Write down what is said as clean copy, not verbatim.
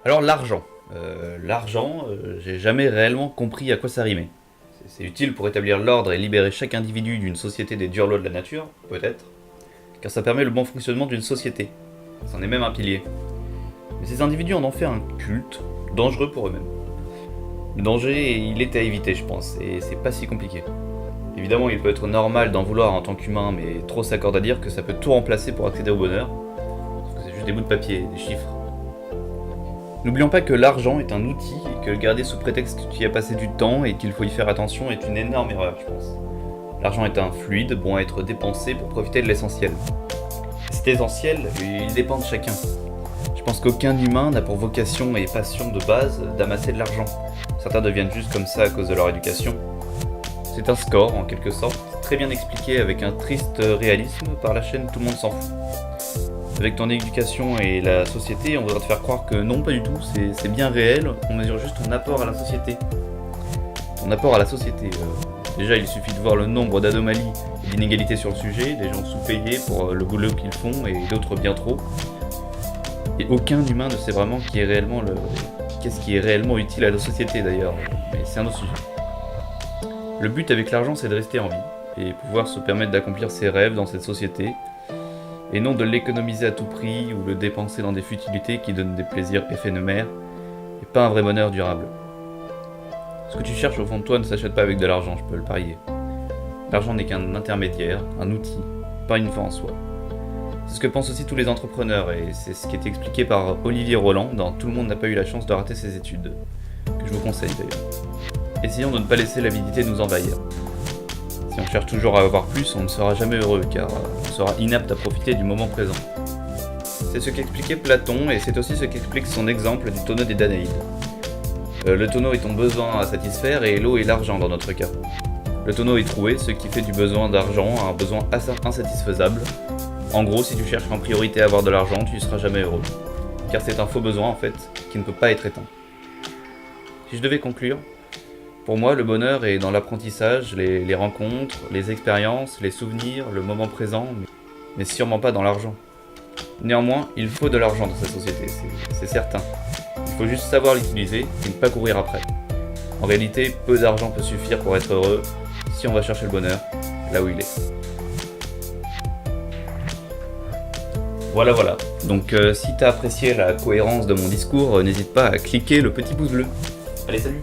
Alors l'argent. J'ai jamais réellement compris à quoi ça rimait. C'est utile pour établir l'ordre et libérer chaque individu d'une société des durs lois de la nature, peut-être, car ça permet le bon fonctionnement d'une société. C'en est même un pilier. Mais ces individus en ont fait un culte, dangereux pour eux-mêmes. Le danger, il est à éviter, je pense, et c'est pas si compliqué. Évidemment, il peut être normal d'en vouloir en tant qu'humain, mais trop s'accorde à dire que ça peut tout remplacer pour accéder au bonheur, parce que c'est juste des bouts de papier, des chiffres. N'oublions pas que l'argent est un outil et que le garder sous prétexte que tu y as passé du temps et qu'il faut y faire attention est une énorme erreur, je pense. L'argent est un fluide bon à être dépensé pour profiter de l'essentiel. Cet essentiel, il dépend de chacun. Je pense qu'aucun humain n'a pour vocation et passion de base d'amasser de l'argent. Certains deviennent juste comme ça à cause de leur éducation. C'est un score, en quelque sorte, très bien expliqué avec un triste réalisme par la chaîne Tout le monde s'en fout. Avec ton éducation et la société, on voudrait te faire croire que non, pas du tout, c'est bien réel, on mesure juste ton apport à la société. Ton apport à la société. Déjà, il suffit de voir le nombre d'anomalies et d'inégalités sur le sujet, des gens sous-payés pour le boulot qu'ils font et d'autres bien trop. Et aucun humain ne sait vraiment qu'est-ce qui est réellement utile à la société d'ailleurs, mais c'est un autre sujet. Le but avec l'argent, c'est de rester en vie et pouvoir se permettre d'accomplir ses rêves dans cette société, et non de l'économiser à tout prix ou le dépenser dans des futilités qui donnent des plaisirs éphémères et pas un vrai bonheur durable. Ce que tu cherches au fond de toi ne s'achète pas avec de l'argent, je peux le parier. L'argent n'est qu'un intermédiaire, un outil, pas une fin en soi. C'est ce que pensent aussi tous les entrepreneurs et c'est ce qui est expliqué par Olivier Roland dans Tout le monde n'a pas eu la chance de rater ses études, que je vous conseille d'ailleurs. Essayons de ne pas laisser l'avidité nous envahir. Si on cherche toujours à avoir plus, on ne sera jamais heureux car on sera inapte à profiter du moment présent. C'est ce qu'expliquait Platon et c'est aussi ce qu'explique son exemple du tonneau des Danaïdes. Le tonneau est ton besoin à satisfaire et l'eau est l'argent dans notre cas. Le tonneau est troué, ce qui fait du besoin d'argent un besoin insatisfaisable. En gros, si tu cherches en priorité à avoir de l'argent, tu ne seras jamais heureux. Car c'est un faux besoin en fait, qui ne peut pas être éteint. Si je devais conclure, pour moi, le bonheur est dans l'apprentissage, les rencontres, les expériences, les souvenirs, le moment présent, mais sûrement pas dans l'argent. Néanmoins, il faut de l'argent dans cette société, c'est certain. Il faut juste savoir l'utiliser et ne pas courir après. En réalité, peu d'argent peut suffire pour être heureux si on va chercher le bonheur là où il est. Voilà. Donc si t'as apprécié la cohérence de mon discours, n'hésite pas à cliquer le petit pouce bleu. Allez, salut!